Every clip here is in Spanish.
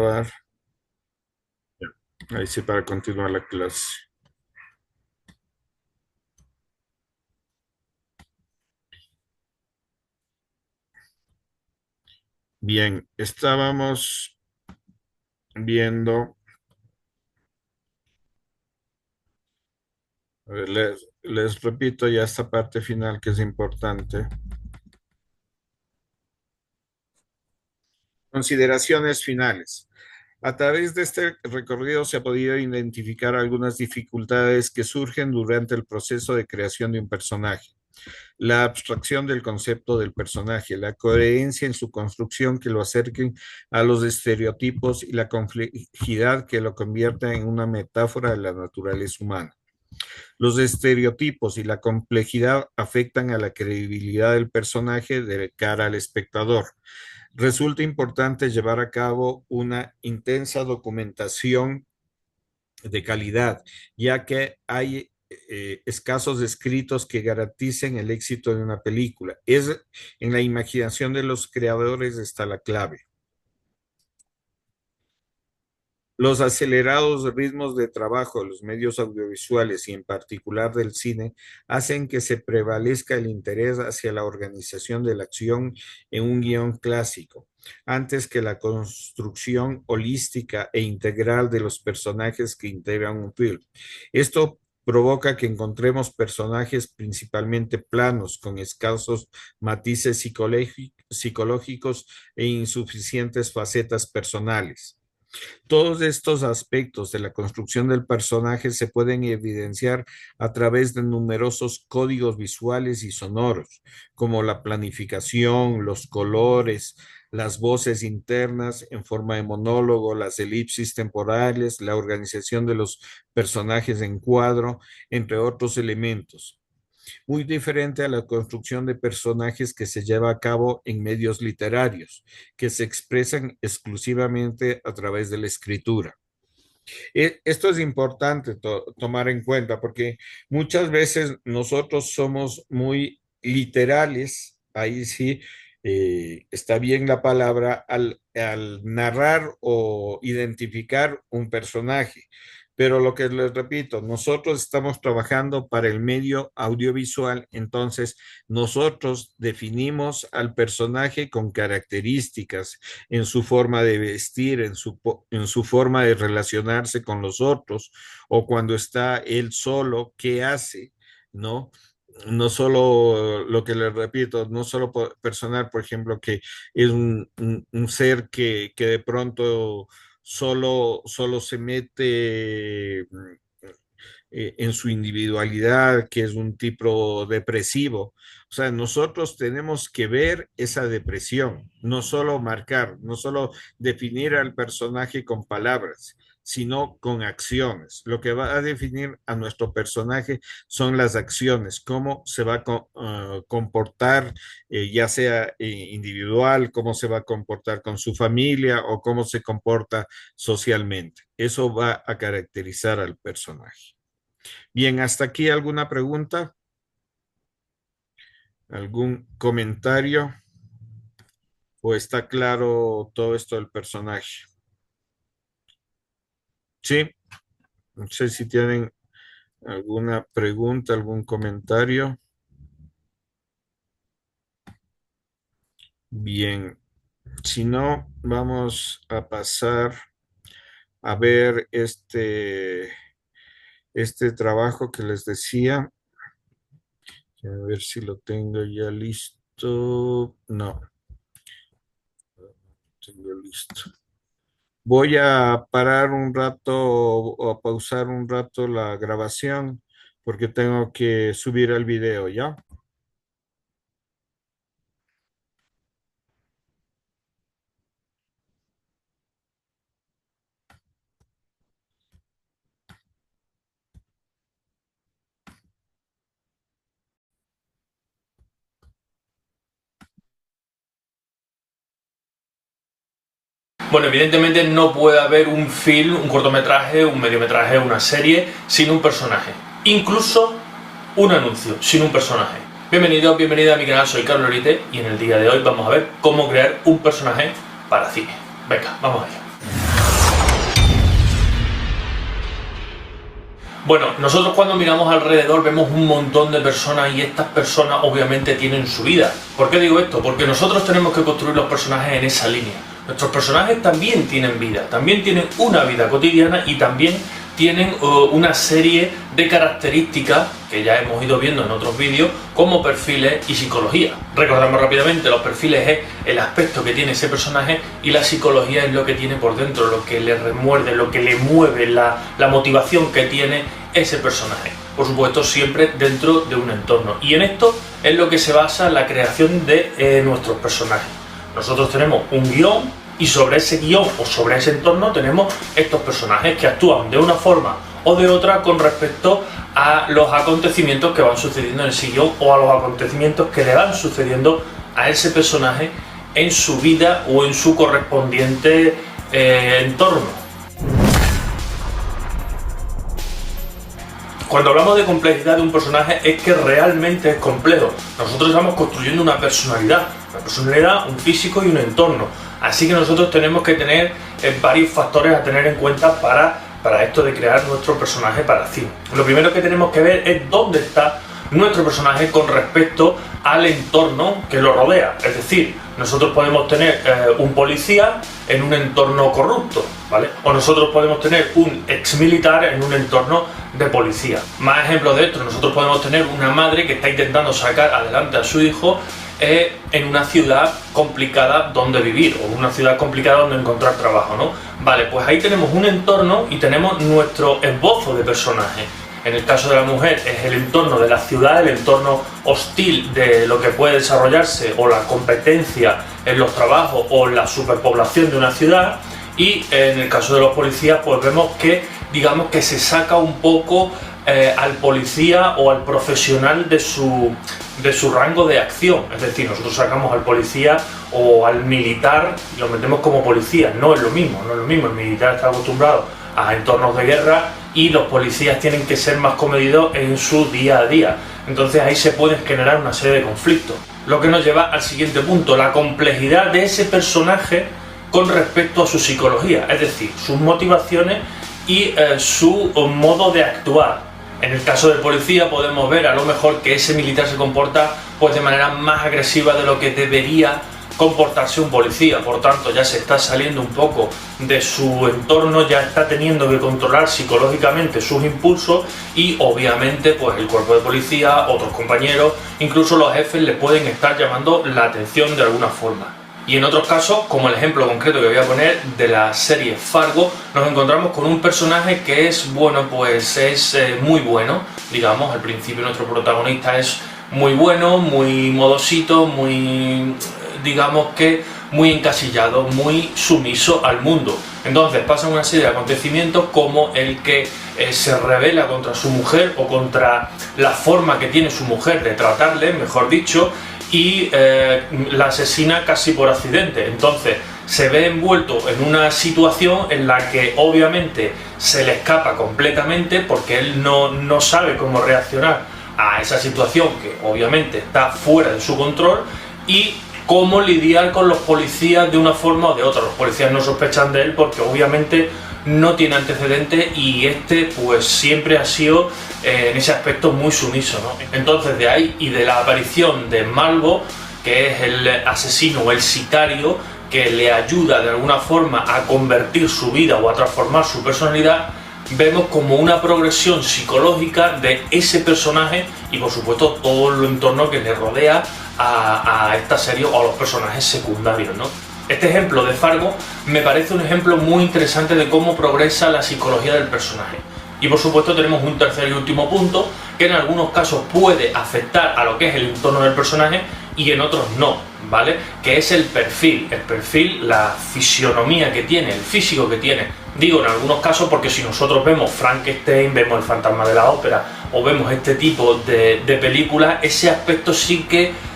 grabar. Ahí sí, para continuar la clase. Bien, estábamos viendo, a ver, les repito ya esta parte final que es importante. Consideraciones finales. A través de este recorrido se ha podido identificar algunas dificultades que surgen durante el proceso de creación de un personaje. La abstracción del concepto del personaje, la coherencia en su construcción que lo acerquen a los estereotipos y la complejidad que lo convierta en una metáfora de la naturaleza humana. Los estereotipos y la complejidad afectan a la credibilidad del personaje de cara al espectador. Resulta importante llevar a cabo una intensa documentación de calidad, ya que hay escasos escritos que garanticen el éxito de una película. En la imaginación de los creadores está la clave. Los acelerados ritmos de trabajo de los medios audiovisuales y en particular del cine hacen que se prevalezca el interés hacia la organización de la acción en un guión clásico, antes que la construcción holística e integral de los personajes que integran un film. Esto provoca que encontremos personajes principalmente planos, con escasos matices psicológicos e insuficientes facetas personales. Todos estos aspectos de la construcción del personaje se pueden evidenciar a través de numerosos códigos visuales y sonoros, como la planificación, los colores, las voces internas en forma de monólogo, las elipsis temporales, la organización de los personajes en cuadro, entre otros elementos. Muy diferente a la construcción de personajes que se lleva a cabo en medios literarios, que se expresan exclusivamente a través de la escritura. Esto es importante tomar en cuenta porque muchas veces nosotros somos muy literales, ahí sí está bien la palabra, al narrar o identificar un personaje. Pero lo que les repito, nosotros estamos trabajando para el medio audiovisual, entonces nosotros definimos al personaje con características en su forma de vestir, en su forma de relacionarse con los otros, o cuando está él solo, ¿qué hace? ¿No? No solo lo que les repito, no solo personal, por ejemplo, que es un ser que de pronto solo se mete en su individualidad, que es un tipo depresivo. O sea, nosotros tenemos que ver esa depresión, no solo marcar, no solo definir al personaje con palabras, sino con acciones. Lo que va a definir a nuestro personaje son las acciones, cómo se va a comportar, ya sea individual, cómo se va a comportar con su familia o cómo se comporta socialmente. Eso va a caracterizar al personaje. Bien, hasta aquí alguna pregunta, algún comentario o está claro todo esto del personaje. Sí, no sé si tienen alguna pregunta, algún comentario. Bien, si no, vamos a pasar a ver este trabajo que les decía. A ver si lo tengo ya listo. No, tengo listo. Voy a parar un rato o a pausar un rato la grabación porque tengo que subir el video, ¿ya? Bueno, evidentemente no puede haber un film, un cortometraje, un mediometraje, una serie sin un personaje. Incluso un anuncio sin un personaje. Bienvenido, bienvenida a mi canal, soy Carlos Lorite y en el día de hoy vamos a ver cómo crear un personaje para cine. Venga, vamos allá. Bueno, nosotros cuando miramos alrededor vemos un montón de personas y estas personas obviamente tienen su vida. ¿Por qué digo esto? Porque nosotros tenemos que construir los personajes en esa línea. Nuestros personajes también tienen vida, también tienen una vida cotidiana y también tienen una serie de características que ya hemos ido viendo en otros vídeos como perfiles y psicología. Recordamos rápidamente, los perfiles es el aspecto que tiene ese personaje y la psicología es lo que tiene por dentro, lo que le remuerde, lo que le mueve, la motivación que tiene ese personaje. Por supuesto, siempre dentro de un entorno. Y en esto es lo que se basa la creación de nuestros personajes. Nosotros tenemos un guión y sobre ese guión o sobre ese entorno tenemos estos personajes que actúan de una forma o de otra con respecto a los acontecimientos que van sucediendo en ese guión o a los acontecimientos que le van sucediendo a ese personaje en su vida o en su correspondiente entorno. Cuando hablamos de complejidad de un personaje es que realmente es complejo. Nosotros estamos construyendo una personalidad, un físico y un entorno. Así que nosotros tenemos que tener varios factores a tener en cuenta para esto de crear nuestro personaje para cine. Lo primero que tenemos que ver es dónde está nuestro personaje con respecto al entorno que lo rodea. Es decir, nosotros podemos tener un policía en un entorno corrupto, ¿vale? O nosotros podemos tener un exmilitar en un entorno de policía. Más ejemplos de esto, nosotros podemos tener una madre que está intentando sacar adelante a su hijo en una ciudad complicada donde vivir o una ciudad complicada donde encontrar trabajo, ¿no? Vale, pues ahí tenemos un entorno y tenemos nuestro esbozo de personaje. En el caso de la mujer es el entorno de la ciudad, el entorno hostil de lo que puede desarrollarse o la competencia en los trabajos o la superpoblación de una ciudad, y en el caso de los policías pues vemos que digamos que se saca un poco al policía o al profesional de su rango de acción. Es decir, nosotros sacamos al policía o al militar y lo metemos como policía. No es lo mismo, el militar está acostumbrado a entornos de guerra y los policías tienen que ser más comedidos en su día a día. Entonces ahí se pueden generar una serie de conflictos. Lo que nos lleva al siguiente punto, la complejidad de ese personaje con respecto a su psicología, es decir, sus motivaciones y su modo de actuar. En el caso del policía podemos ver a lo mejor que ese militar se comporta pues de manera más agresiva de lo que debería comportarse un policía, por tanto ya se está saliendo un poco de su entorno, ya está teniendo que controlar psicológicamente sus impulsos y obviamente pues el cuerpo de policía, otros compañeros, incluso los jefes le pueden estar llamando la atención de alguna forma. Y en otros casos, como el ejemplo concreto que voy a poner de la serie Fargo, nos encontramos con un personaje que es, bueno, pues es muy bueno, digamos, al principio nuestro protagonista es muy bueno, muy modosito, muy, digamos que, muy encasillado, muy sumiso al mundo. Entonces pasan una serie de acontecimientos como el que se rebela contra su mujer o contra la forma que tiene su mujer de tratarle, mejor dicho, y la asesina casi por accidente. Entonces se ve envuelto en una situación en la que obviamente se le escapa completamente porque él no sabe cómo reaccionar a esa situación que obviamente está fuera de su control y cómo lidiar con los policías de una forma o de otra. Los policías no sospechan de él porque obviamente no tiene antecedentes y pues siempre ha sido en ese aspecto muy sumiso, ¿no? Entonces de ahí y de la aparición de Malvo, que es el asesino o el sicario que le ayuda de alguna forma a convertir su vida o a transformar su personalidad, vemos como una progresión psicológica de ese personaje y por supuesto todo el entorno que le rodea a esta serie o a los personajes secundarios, ¿no? Este ejemplo de Fargo me parece un ejemplo muy interesante de cómo progresa la psicología del personaje. Y por supuesto tenemos un tercer y último punto que en algunos casos puede afectar a lo que es el entorno del personaje y en otros no, ¿vale? Que es el perfil, la fisionomía que tiene, el físico que tiene. Digo en algunos casos porque si nosotros vemos Frankenstein, vemos El fantasma de la ópera o vemos este tipo de películas, ese aspecto sí que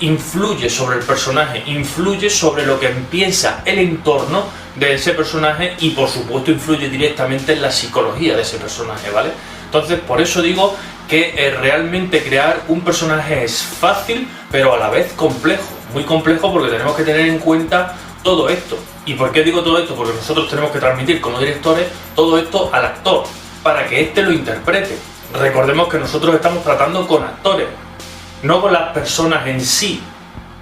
influye sobre el personaje, influye sobre lo que piensa el entorno de ese personaje y por supuesto influye directamente en la psicología de ese personaje, ¿vale? Entonces por eso digo que realmente crear un personaje es fácil pero a la vez complejo, muy complejo porque tenemos que tener en cuenta todo esto. ¿Y por qué digo todo esto? Porque nosotros tenemos que transmitir como directores todo esto al actor, para que éste lo interprete. Recordemos que nosotros estamos tratando con actores, no con las personas en sí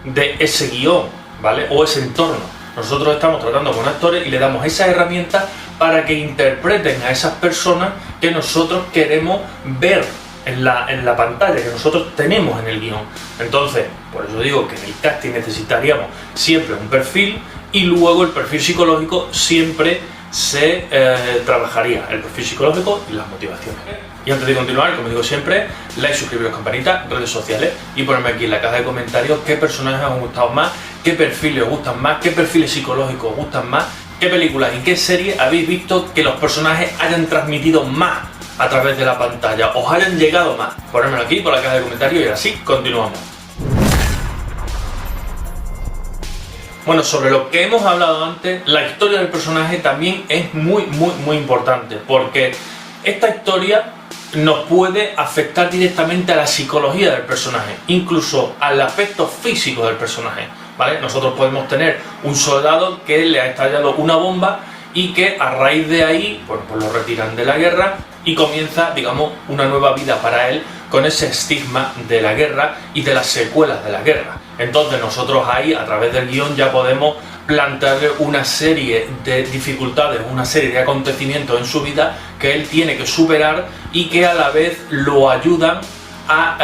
de ese guión, ¿vale? O ese entorno. Nosotros estamos tratando con actores y le damos esas herramientas para que interpreten a esas personas que nosotros queremos ver en la pantalla, que nosotros tenemos en el guión. Entonces, por eso digo que en el casting necesitaríamos siempre un perfil y luego el perfil psicológico siempre se trabajaría, el perfil psicológico y las motivaciones. Y antes de continuar, como digo siempre, like, suscribiros, campanita, redes sociales y ponerme aquí en la caja de comentarios qué personajes os han gustado más, qué perfiles os gustan más, qué perfiles psicológicos os gustan más, qué películas y qué series habéis visto que los personajes hayan transmitido más a través de la pantalla, os hayan llegado más. Ponérmelo aquí por la caja de comentarios y así continuamos. Bueno, sobre lo que hemos hablado antes, la historia del personaje también es muy importante, porque esta historia nos puede afectar directamente a la psicología del personaje, incluso al aspecto físico del personaje, ¿vale? Nosotros podemos tener un soldado que le ha estallado una bomba y que a raíz de ahí, pues lo retiran de la guerra y comienza, digamos, una nueva vida para él con ese estigma de la guerra y de las secuelas de la guerra. Entonces nosotros ahí, a través del guión, ya podemos plantearle una serie de dificultades, una serie de acontecimientos en su vida que él tiene que superar y que a la vez lo ayudan a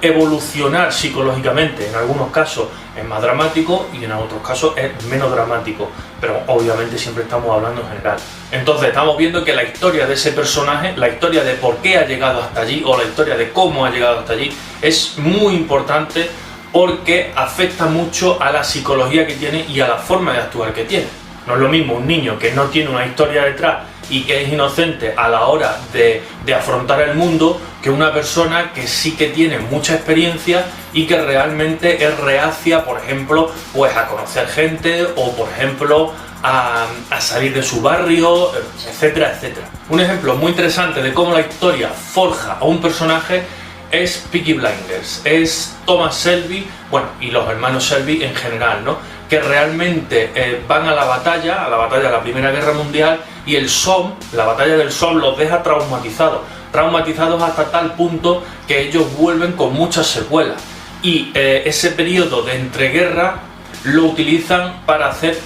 evolucionar psicológicamente. En algunos casos es más dramático y en otros casos es menos dramático, pero obviamente siempre estamos hablando en general. Entonces estamos viendo que la historia de ese personaje, la historia de por qué ha llegado hasta allí o la historia de cómo ha llegado hasta allí es muy importante, porque afecta mucho a la psicología que tiene y a la forma de actuar que tiene. No es lo mismo un niño que no tiene una historia detrás y que es inocente a la hora de afrontar el mundo, que una persona que sí que tiene mucha experiencia y que realmente es reacia, por ejemplo, pues a conocer gente o, por ejemplo, a salir de su barrio, etcétera, etcétera. Un ejemplo muy interesante de cómo la historia forja a un personaje es Peaky Blinders, es Thomas Shelby, bueno, y los hermanos Shelby en general, ¿no? Que realmente van a la batalla de la Primera Guerra Mundial, y el Somme, la batalla del Somme, los deja traumatizados hasta tal punto que ellos vuelven con muchas secuelas. Y ese periodo de entreguerra lo utilizan para hacer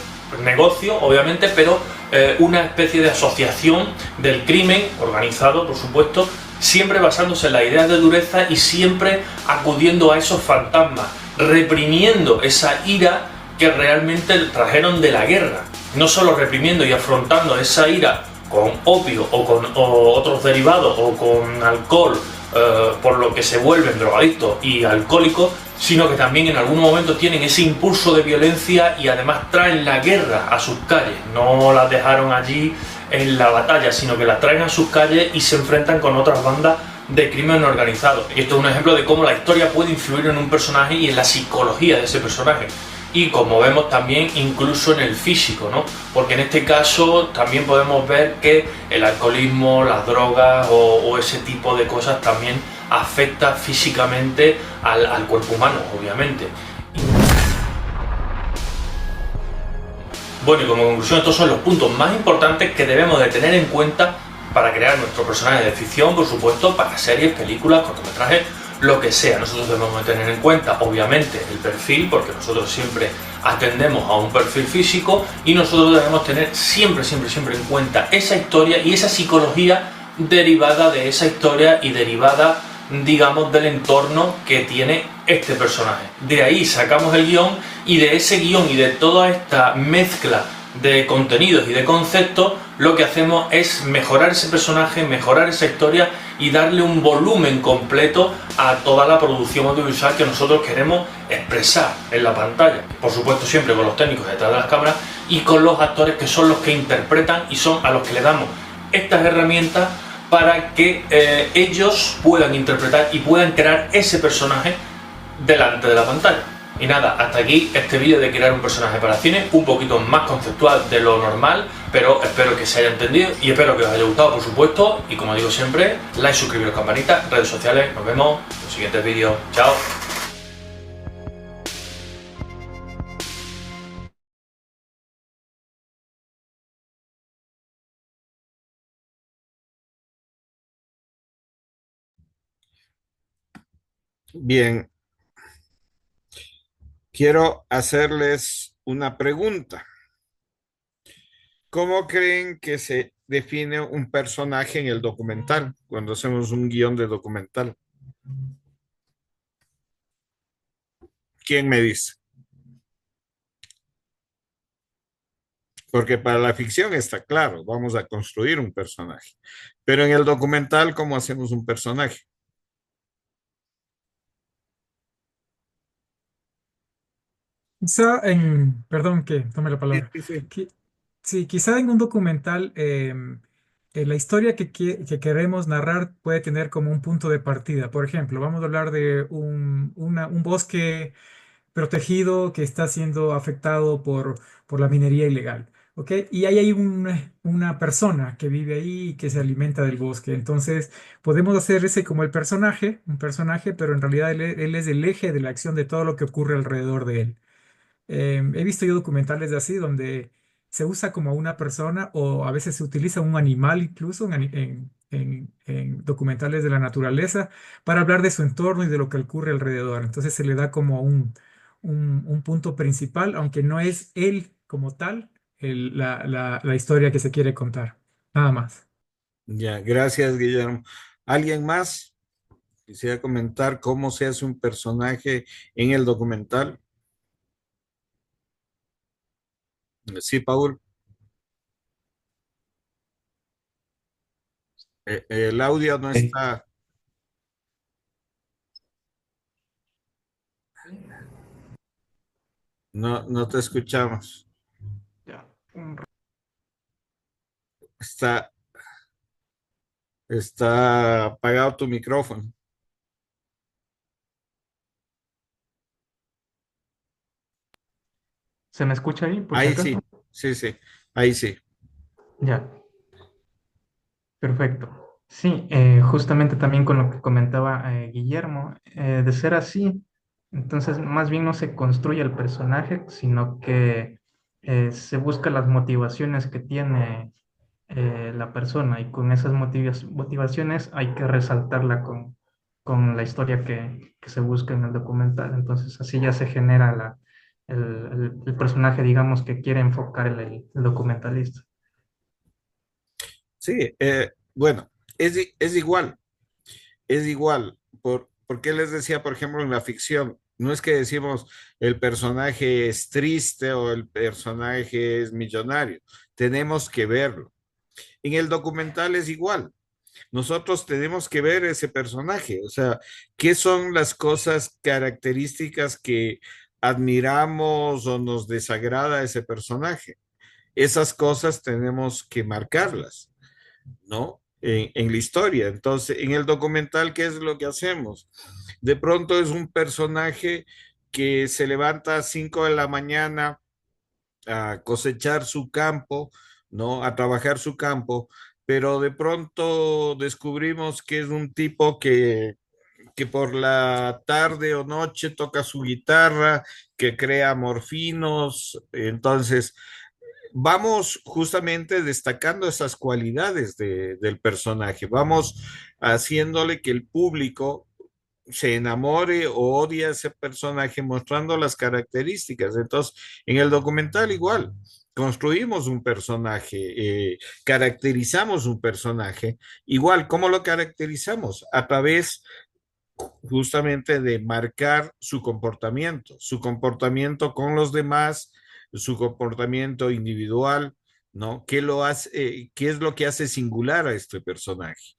negocio, obviamente, pero una especie de asociación del crimen organizado, por supuesto, siempre basándose en las ideas de dureza y siempre acudiendo a esos fantasmas, reprimiendo esa ira que realmente trajeron de la guerra. No solo reprimiendo y afrontando esa ira con opio o con otros derivados o con alcohol, por lo que se vuelven drogadictos y alcohólicos, sino que también en algún momento tienen ese impulso de violencia y además traen la guerra a sus calles. No la dejaron allí en la batalla, sino que la traen a sus calles y se enfrentan con otras bandas de crimen organizado. Y esto es un ejemplo de cómo la historia puede influir en un personaje y en la psicología de ese personaje. Y como vemos también incluso en el físico, ¿no? Porque en este caso también podemos ver que el alcoholismo, las drogas o ese tipo de cosas también afecta físicamente al cuerpo humano, obviamente. Bueno, y como conclusión, estos son los puntos más importantes que debemos de tener en cuenta para crear nuestro personaje de ficción, por supuesto, para series, películas, cortometrajes, lo que sea. Nosotros debemos de tener en cuenta, obviamente, el perfil, porque nosotros siempre atendemos a un perfil físico, y nosotros debemos tener siempre en cuenta esa historia y esa psicología derivada de esa historia y derivada, digamos, del entorno que tiene este personaje. De ahí sacamos el guión, y de ese guión y de toda esta mezcla de contenidos y de conceptos, lo que hacemos es mejorar ese personaje, mejorar esa historia y darle un volumen completo a toda la producción audiovisual que nosotros queremos expresar en la pantalla. Por supuesto, siempre con los técnicos detrás de las cámaras y con los actores, que son los que interpretan y son a los que le damos estas herramientas para que ellos puedan interpretar y puedan crear ese personaje delante de la pantalla. Y nada, hasta aquí este vídeo de crear un personaje para cine, un poquito más conceptual de lo normal, pero espero que se haya entendido y espero que os haya gustado, por supuesto. Y como digo siempre, like, suscribiros, campanita, redes sociales. Nos vemos en los siguientes vídeos. Chao. Bien, quiero hacerles una pregunta. ¿Cómo creen que se define un personaje en el documental cuando hacemos un guión de documental? ¿Quién me dice? Porque para la ficción está claro, vamos a construir un personaje. Pero en el documental, ¿cómo hacemos un personaje? Quizá perdón que tome la Sí, palabra. sí, sí. Qui- sí, quizá en un documental la historia que queremos narrar puede tener como un punto de partida. Por ejemplo, vamos a hablar de un bosque protegido que está siendo afectado por la minería ilegal. ¿Ok? Y ahí hay una persona que vive ahí y que se alimenta del bosque. Entonces, podemos hacer ese como el personaje, un personaje, pero en realidad él es el eje de la acción de todo lo que ocurre alrededor de él. He visto yo documentales de así donde se usa como una persona o a veces se utiliza un animal incluso en documentales de la naturaleza para hablar de su entorno y de lo que ocurre alrededor. Entonces se le da como un punto principal, aunque no es él como tal la historia que se quiere contar. Nada más. Ya, gracias, Guillermo. ¿Alguien más? Quisiera comentar cómo se hace un personaje en el documental. Sí, Paul, el audio no Eh, está, no te escuchamos. ya. Está, está apagado tu micrófono. ¿Se me escucha ahí, por si Ahí acaso? sí, sí, sí, ahí sí. Ya, perfecto. Sí, justamente también con lo que comentaba Guillermo, de ser así, entonces más bien no se construye el personaje, sino que se busca las motivaciones que tiene la persona y con esas motivaciones hay que resaltarla con la historia que se busca en el documental. Entonces así ya se genera el personaje, digamos, que quiere enfocar el documentalista. Sí, bueno, es igual. ¿Por qué les decía, por ejemplo, en la ficción? No es que decimos el personaje es triste o el personaje es millonario. Tenemos que verlo. En el documental es igual. Nosotros tenemos que ver ese personaje, o sea, qué son las cosas características que admiramos o nos desagrada ese personaje. Esas cosas tenemos que marcarlas, ¿no? En la historia. Entonces, en el documental, ¿qué es lo que hacemos? De pronto es un personaje que se levanta a 5 de la mañana a cosechar su campo, ¿no? A trabajar su campo, pero de pronto descubrimos que es un tipo que por la tarde o noche toca su guitarra, que crea morfinos, entonces vamos justamente destacando esas cualidades del personaje, vamos haciéndole que el público se enamore o odie a ese personaje mostrando las características. Entonces, en el documental igual, construimos un personaje, caracterizamos un personaje. Igual, ¿cómo lo caracterizamos? A través justamente de marcar su comportamiento con los demás, su comportamiento individual, ¿no? ¿Qué lo hace, qué es lo que hace singular a este personaje?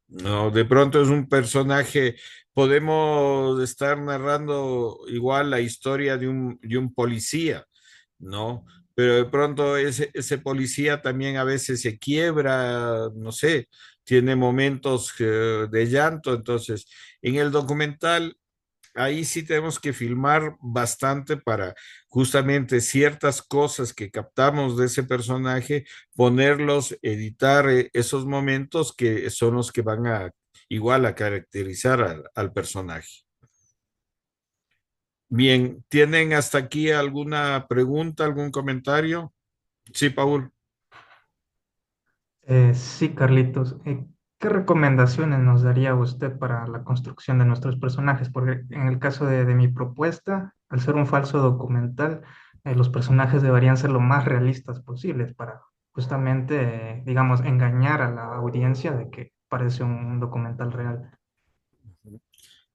No, de pronto es un personaje, podemos estar narrando igual la historia de un policía, ¿no? Pero de pronto ese policía también a veces se quiebra, no sé, tiene momentos de llanto, entonces en el documental ahí sí tenemos que filmar bastante para justamente ciertas cosas que captamos de ese personaje, ponerlos, editar esos momentos que son los que van a igual a caracterizar al personaje. Bien, ¿tienen hasta aquí alguna pregunta, algún comentario? Sí, Paul. Sí, Carlitos. ¿qué recomendaciones nos daría usted para la construcción de nuestros personajes? Porque en el caso de mi propuesta, al ser un falso documental, los personajes deberían ser lo más realistas posibles para justamente, digamos, engañar a la audiencia de que parece un documental real.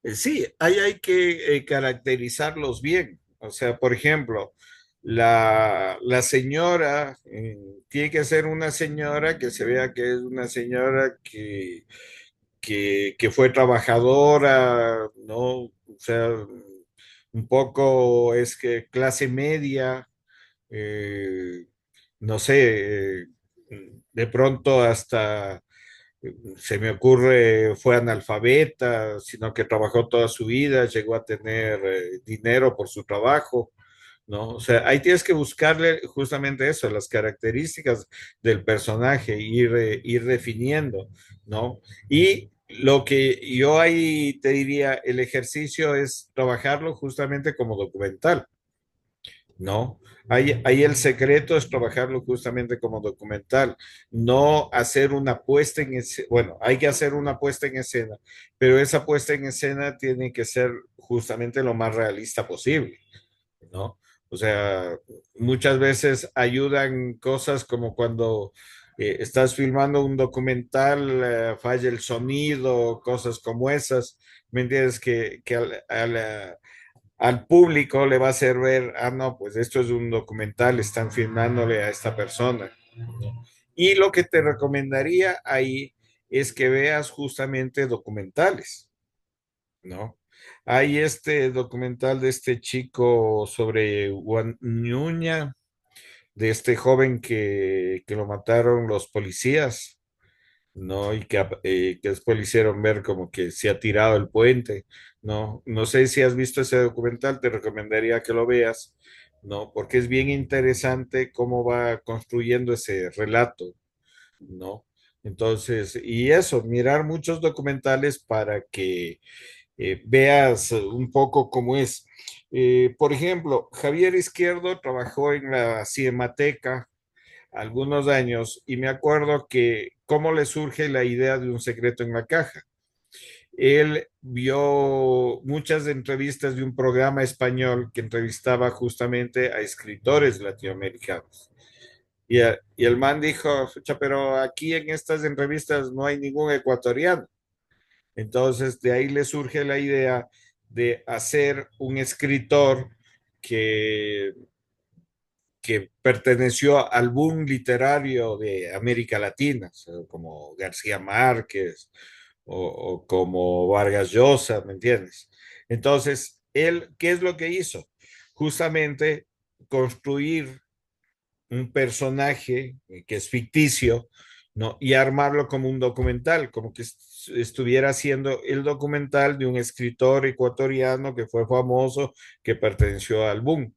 Sí, ahí hay que caracterizarlos bien. O sea, por ejemplo, la señora tiene que ser una señora que se vea que es una señora que fue trabajadora, ¿no? O sea, un poco es que clase media, eh, no sé, de pronto hasta se me ocurre, fue analfabeta, sino que trabajó toda su vida, llegó a tener dinero por su trabajo, ¿no? O sea, ahí tienes que buscarle justamente eso, las características del personaje, ir definiendo, ¿no? Y lo que yo ahí te diría, el ejercicio es trabajarlo justamente como documental. ¿No? Ahí el secreto es trabajarlo justamente como documental, no hacer una puesta en escena, bueno, hay que hacer una puesta en escena, pero esa puesta en escena tiene que ser justamente lo más realista posible, ¿no? O sea, muchas veces ayudan cosas como cuando estás filmando un documental, falla el sonido, cosas como esas, ¿me entiendes? Que al público le va a hacer ver, ah, no, pues esto es un documental, están filmándole a esta persona. Y lo que te recomendaría ahí es que veas justamente documentales, ¿no? Hay este documental de este chico sobre Ñuña, de este joven que lo mataron los policías, ¿no? Y que después le hicieron ver como que se ha tirado el puente, ¿no? No sé si has visto ese documental, te recomendaría que lo veas, ¿no? Porque es bien interesante cómo va construyendo ese relato, ¿no? Entonces, y eso, mirar muchos documentales para que veas un poco cómo es. Por ejemplo, Javier Izquierdo trabajó en la Cinemateca algunos años y me acuerdo que cómo le surge la idea de un secreto en la caja. Él vio muchas entrevistas de un programa español que entrevistaba justamente a escritores latinoamericanos. Y el man dijo, "Pucha, pero aquí en estas entrevistas no hay ningún ecuatoriano. Entonces, de ahí le surge la idea de hacer un escritor que que perteneció al boom literario de América Latina, o sea, como García Márquez o como Vargas Llosa, ¿me entiendes? Entonces, él, ¿qué es lo que hizo? Justamente construir un personaje que es ficticio, ¿no? Y armarlo como un documental, como que estuviera haciendo el documental de un escritor ecuatoriano que fue famoso, que perteneció al boom.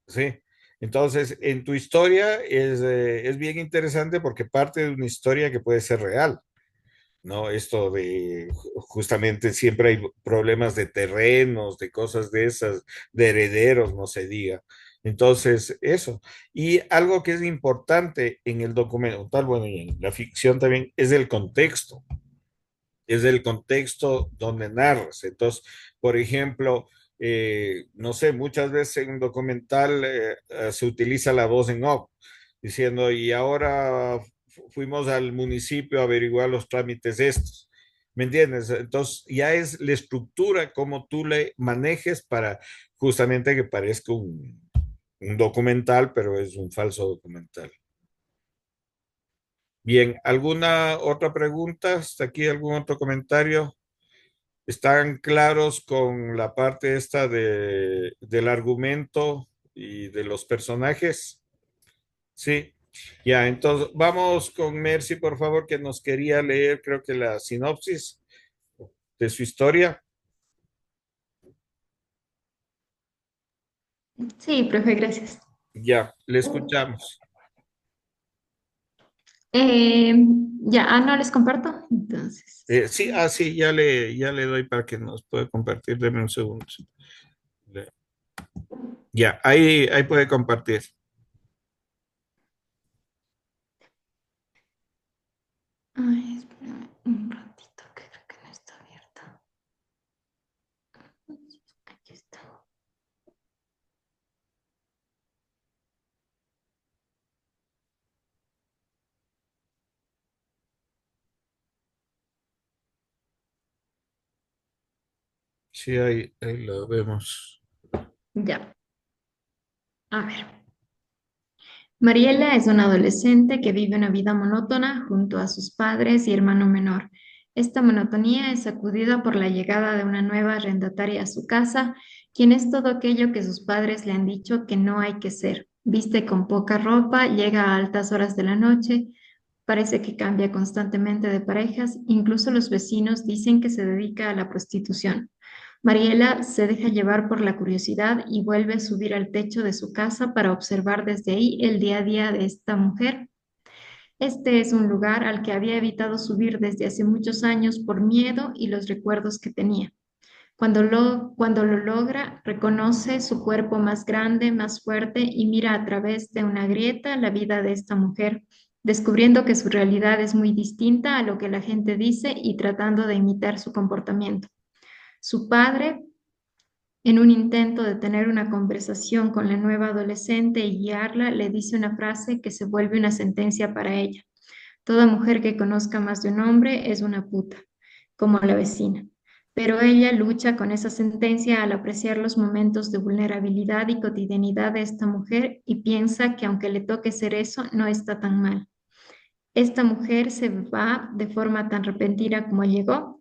Sí. Entonces, en tu historia es bien interesante porque parte de una historia que puede ser real, ¿no? Esto de justamente siempre hay problemas de terrenos, de cosas de esas, de herederos, no se diga. Entonces, eso. Y algo que es importante en el documental, bueno, y en la ficción también, es el contexto donde narras. Entonces, por ejemplo, no sé, muchas veces en un documental se utiliza la voz en off, diciendo, y ahora fuimos al municipio a averiguar los trámites estos. ¿Me entiendes? Entonces, ya es la estructura como tú le manejes para justamente que parezca un documental, pero es un falso documental. Bien, ¿alguna otra pregunta? ¿Hasta aquí algún otro comentario? ¿Están claros con la parte esta del argumento y de los personajes? Sí. Ya, entonces vamos con Mercy, por favor, que nos quería leer, creo que la sinopsis de su historia. Sí, profe, gracias. Ya, le escuchamos. Eh, ya, no les comparto. Entonces, Sí, sí, ya le doy para que nos pueda compartir. Deme un segundo. Ya, ahí puede compartir. ay, Sí, ahí lo vemos. Ya, a ver. Mariela es una adolescente que vive una vida monótona junto a sus padres y hermano menor. Esta monotonía es sacudida por la llegada de una nueva arrendataria a su casa, quien es todo aquello que sus padres le han dicho que no hay que ser. Viste con poca ropa, llega a altas horas de la noche, parece que cambia constantemente de parejas, incluso los vecinos dicen que se dedica a la prostitución. Mariela se deja llevar por la curiosidad y vuelve a subir al techo de su casa para observar desde ahí el día a día de esta mujer. Este es un lugar al que había evitado subir desde hace muchos años por miedo y los recuerdos que tenía. Cuando lo logra, reconoce su cuerpo más grande, más fuerte y mira a través de una grieta la vida de esta mujer, descubriendo que su realidad es muy distinta a lo que la gente dice y tratando de imitar su comportamiento. Su padre, en un intento de tener una conversación con la nueva adolescente y guiarla, le dice una frase que se vuelve una sentencia para ella. Toda mujer que conozca más de un hombre es una puta, como la vecina. Pero ella lucha con esa sentencia al apreciar los momentos de vulnerabilidad y cotidianidad de esta mujer y piensa que aunque le toque ser eso, no está tan mal. Esta mujer se va de forma tan repentina como llegó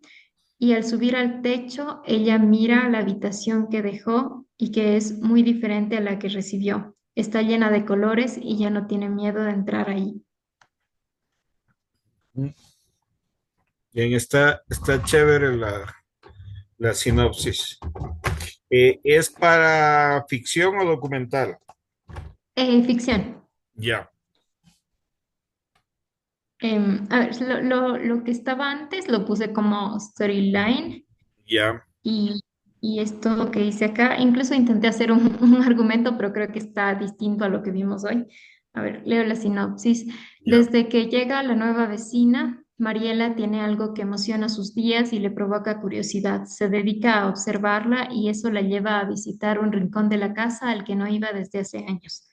y al subir al techo, ella mira la habitación que dejó y que es muy diferente a la que recibió. Está llena de colores y ya no tiene miedo de entrar ahí. Bien, está chévere la sinopsis. ¿Es para ficción o documental? Ficción. Ya, A ver, lo que estaba antes lo puse como storyline ya, y, y esto que hice acá, incluso intenté hacer un argumento, pero creo que está distinto a lo que vimos hoy. A ver, leo la sinopsis. ya. Desde que llega la nueva vecina, Mariela tiene algo que emociona sus días y le provoca curiosidad. Se dedica a observarla y eso la lleva a visitar un rincón de la casa al que no iba desde hace años.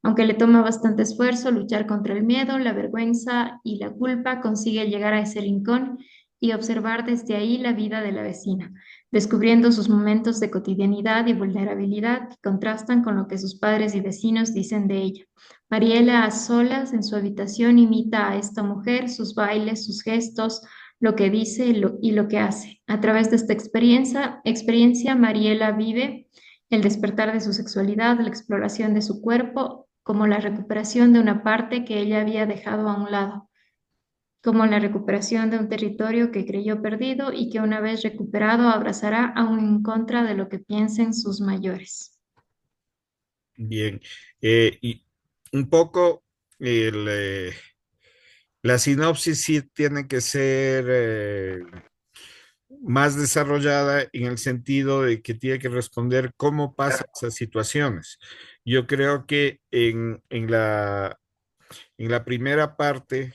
Aunque le toma bastante esfuerzo luchar contra el miedo, la vergüenza y la culpa, consigue llegar a ese rincón y observar desde ahí la vida de la vecina, descubriendo sus momentos de cotidianidad y vulnerabilidad que contrastan con lo que sus padres y vecinos dicen de ella. Mariela, a solas en su habitación, imita a esta mujer, sus bailes, sus gestos, lo que dice y lo que hace. A través de esta experiencia, Mariela vive el despertar de su sexualidad, la exploración de su cuerpo, como la recuperación de una parte que ella había dejado a un lado, como la recuperación de un territorio que creyó perdido y que una vez recuperado abrazará aún en contra de lo que piensen sus mayores. Bien. Y un poco el, la sinopsis sí tiene que ser más desarrollada en el sentido de que tiene que responder cómo pasan esas situaciones. Yo creo que en la primera parte,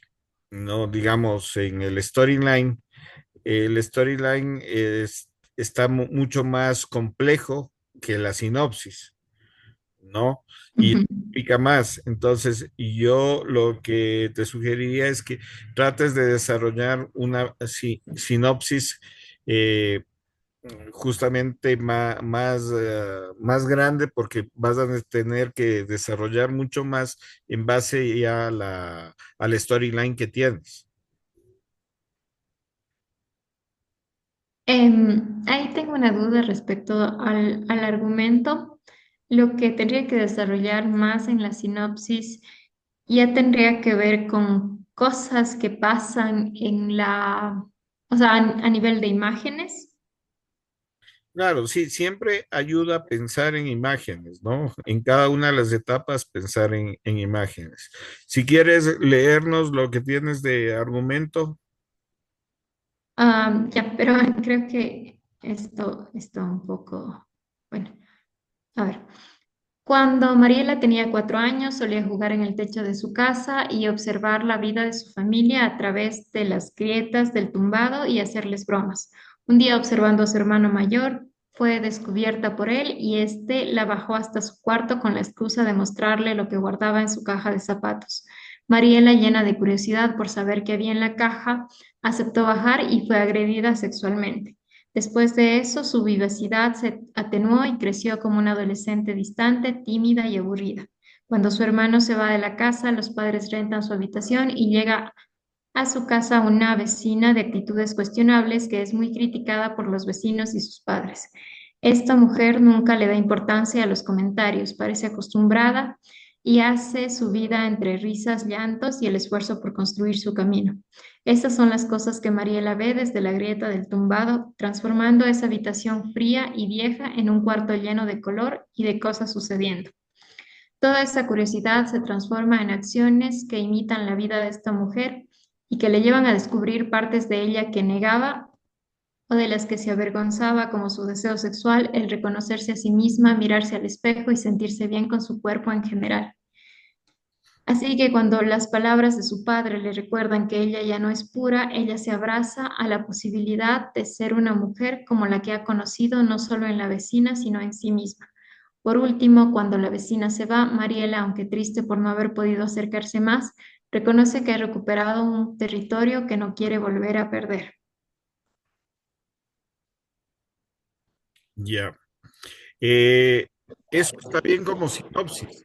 no digamos en el storyline está mucho más complejo que la sinopsis, ¿no? Y Ujú. explica más. Entonces, yo lo que te sugeriría es que trates de desarrollar una sinopsis eh, justamente más grande porque vas a tener que desarrollar mucho más en base ya a al storyline que tienes. Ahí tengo una duda respecto al argumento. Lo que tendría que desarrollar más en la sinopsis ya tendría que ver con cosas que pasan o sea, a nivel de imágenes. Claro, sí, siempre ayuda a pensar en imágenes, ¿no? En cada una de las etapas pensar en imágenes. Si quieres leernos lo que tienes de argumento, Ya, pero creo que esto está un poco, bueno, a ver. Cuando Mariela tenía 4 años, solía jugar en el techo de su casa y observar la vida de su familia a través de las grietas del tumbado y hacerles bromas. Un día, observando a su hermano mayor, fue descubierta por él y éste la bajó hasta su cuarto con la excusa de mostrarle lo que guardaba en su caja de zapatos. Mariela, llena de curiosidad por saber qué había en la caja, aceptó bajar y fue agredida sexualmente. Después de eso, su vivacidad se atenuó y creció como una adolescente distante, tímida y aburrida. Cuando su hermano se va de la casa, los padres rentan su habitación y llega a su casa una vecina de actitudes cuestionables que es muy criticada por los vecinos y sus padres. Esta mujer nunca le da importancia a los comentarios, parece acostumbrada y hace su vida entre risas, llantos y el esfuerzo por construir su camino. Estas son las cosas que Mariela ve desde la grieta del tumbado, transformando esa habitación fría y vieja en un cuarto lleno de color y de cosas sucediendo. Toda esa curiosidad se transforma en acciones que imitan la vida de esta mujer y que le llevan a descubrir partes de ella que negaba o de las que se avergonzaba, como su deseo sexual, el reconocerse a sí misma, mirarse al espejo y sentirse bien con su cuerpo en general. Así que cuando las palabras de su padre le recuerdan que ella ya no es pura, ella se abraza a la posibilidad de ser una mujer como la que ha conocido no solo en la vecina, sino en sí misma. Por último, cuando la vecina se va, Mariela, aunque triste por no haber podido acercarse más, reconoce que ha recuperado un territorio que no quiere volver a perder. Ya. Eh, Eso está bien como sinopsis.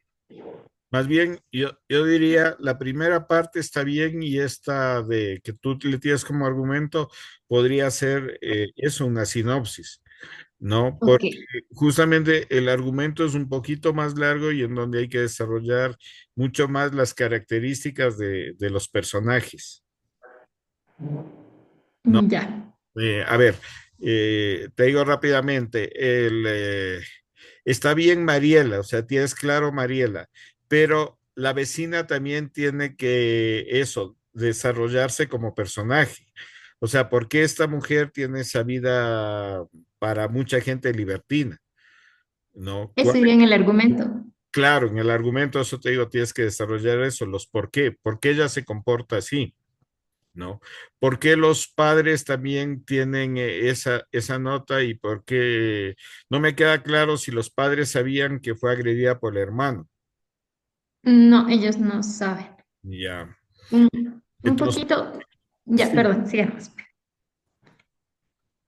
Más bien, yo diría, la primera parte está bien y esta de que tú le tienes como argumento podría ser eso, una sinopsis, ¿no? Ok, Porque justamente el argumento es un poquito más largo y en donde hay que desarrollar mucho más las características de los personajes, ¿no? ya. A ver, te digo rápidamente, está bien Mariela, o sea, tienes claro Mariela, pero la vecina también tiene que eso, desarrollarse como personaje. O sea, ¿por qué esta mujer tiene esa vida para mucha gente libertina? ¿No? Ese iría en el argumento. Claro, en el argumento, eso te digo, tienes que desarrollar eso, los por qué ella se comporta así. ¿No? ¿Por qué los padres también tienen esa nota y por qué no me queda claro si los padres sabían que fue agredida por el hermano? No, ellos no saben. Ya. Un Entonces, poquito, ya, sí, perdón, sigamos.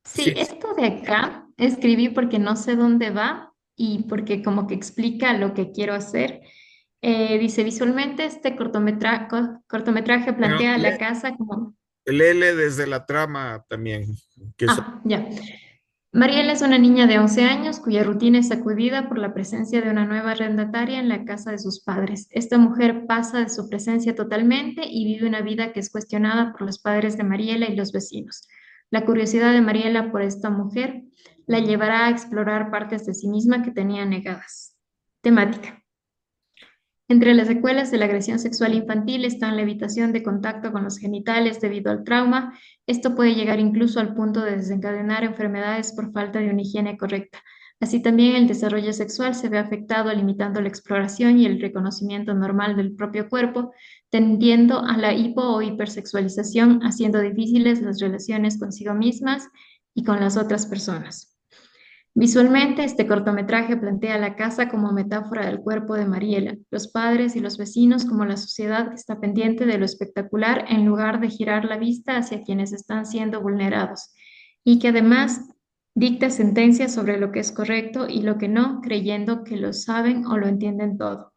sí, Sí, esto de acá escribí porque no sé dónde va y porque como que explica lo que quiero hacer. Dice, visualmente este cortometraje bueno, plantea la casa como... léele desde la trama también, que eso, Ah, ya. Mariela es una niña de 11 años cuya rutina es sacudida por la presencia de una nueva arrendataria en la casa de sus padres. Esta mujer pasa de su presencia totalmente y vive una vida que es cuestionada por los padres de Mariela y los vecinos. La curiosidad de Mariela por esta mujer la llevará a explorar partes de sí misma que tenía negadas. Temática. Entre las secuelas de la agresión sexual infantil están la evitación de contacto con los genitales debido al trauma. Esto puede llegar incluso al punto de desencadenar enfermedades por falta de una higiene correcta. Así también el desarrollo sexual se ve afectado limitando la exploración y el reconocimiento normal del propio cuerpo, tendiendo a la hipo o hipersexualización, haciendo difíciles las relaciones consigo mismas y con las otras personas. Visualmente, este cortometraje plantea la casa como metáfora del cuerpo de Mariela, los padres y los vecinos como la sociedad que está pendiente de lo espectacular en lugar de girar la vista hacia quienes están siendo vulnerados, y que además dicta sentencias sobre lo que es correcto y lo que no, creyendo que lo saben o lo entienden todo.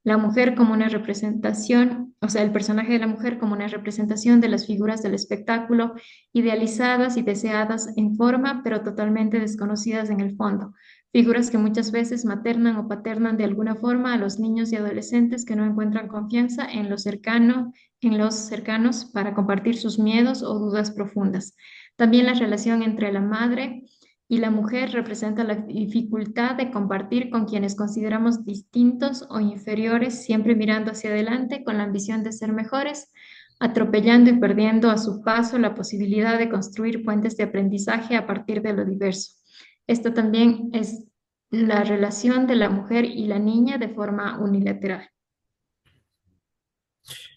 La mujer como una representación, o sea, el personaje de la mujer como una representación de las figuras del espectáculo idealizadas y deseadas en forma, pero totalmente desconocidas en el fondo. Figuras que muchas veces maternan o paternan de alguna forma a los niños y adolescentes que no encuentran confianza en los cercanos para compartir sus miedos o dudas profundas. También la relación entre la madre y la mujer representa la dificultad de compartir con quienes consideramos distintos o inferiores, siempre mirando hacia adelante con la ambición de ser mejores, atropellando y perdiendo a su paso la posibilidad de construir puentes de aprendizaje a partir de lo diverso. Esto también es la relación de la mujer y la niña de forma unilateral.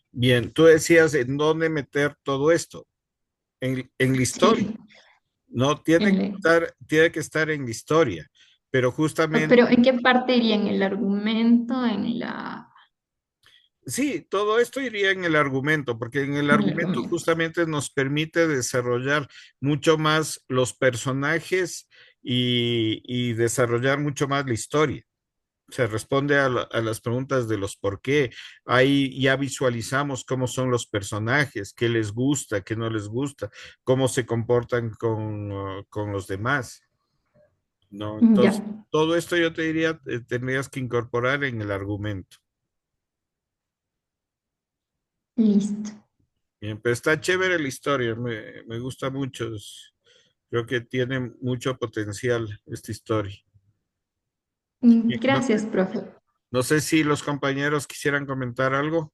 bien, tú decías en dónde meter todo esto, en la historia, Sí, ¿no? en Tiene que estar en la historia, pero justamente pero ¿en qué parte iría? ¿En el argumento? ¿En la...? Sí, todo esto iría en el argumento, porque en el En el argumento argumento. justamente nos permite desarrollar mucho más los personajes y desarrollar mucho más la historia. Se responde a las preguntas de los por qué. Ahí ya visualizamos cómo son los personajes, qué les gusta, qué no les gusta, cómo se comportan con los demás, ¿no? Ya, Entonces, todo esto yo te diría, tendrías que incorporar en el argumento. listo. Bien, pero está chévere la historia, me gusta mucho. Creo que tiene mucho potencial esta historia. Bien, no, Gracias, profe. no sé si los compañeros quisieran comentar algo.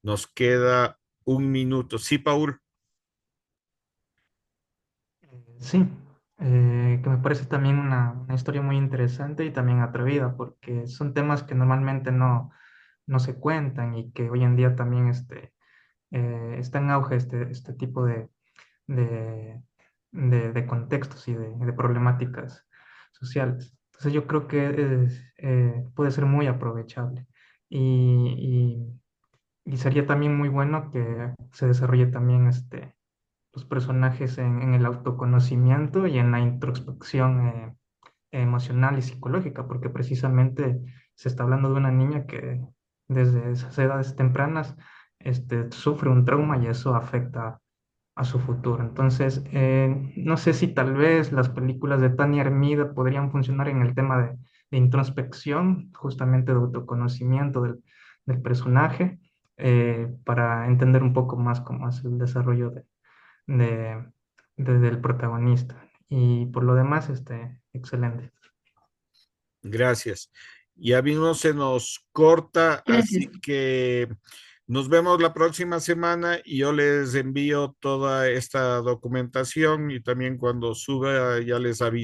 Nos queda un minuto. Sí, Paul. Sí, que me parece también una historia muy interesante y también atrevida, porque son temas que normalmente no se cuentan y que hoy en día también está en auge este tipo de, de contextos y de problemáticas sociales. Entonces yo creo que puede ser muy aprovechable y sería también muy bueno que se desarrolle también los personajes en el autoconocimiento y en la introspección emocional y psicológica, porque precisamente se está hablando de una niña que desde esas edades tempranas sufre un trauma y eso afecta a su futuro. Entonces, no sé si tal vez las películas de Tania Hermida podrían funcionar en el tema de introspección, justamente de autoconocimiento del personaje, para entender un poco más cómo es el desarrollo de- del protagonista. Y por lo demás, excelente. Gracias. Ya mismo se nos corta, Gracias. así que nos vemos la próxima semana y yo les envío toda esta documentación y también cuando suba ya les aviso.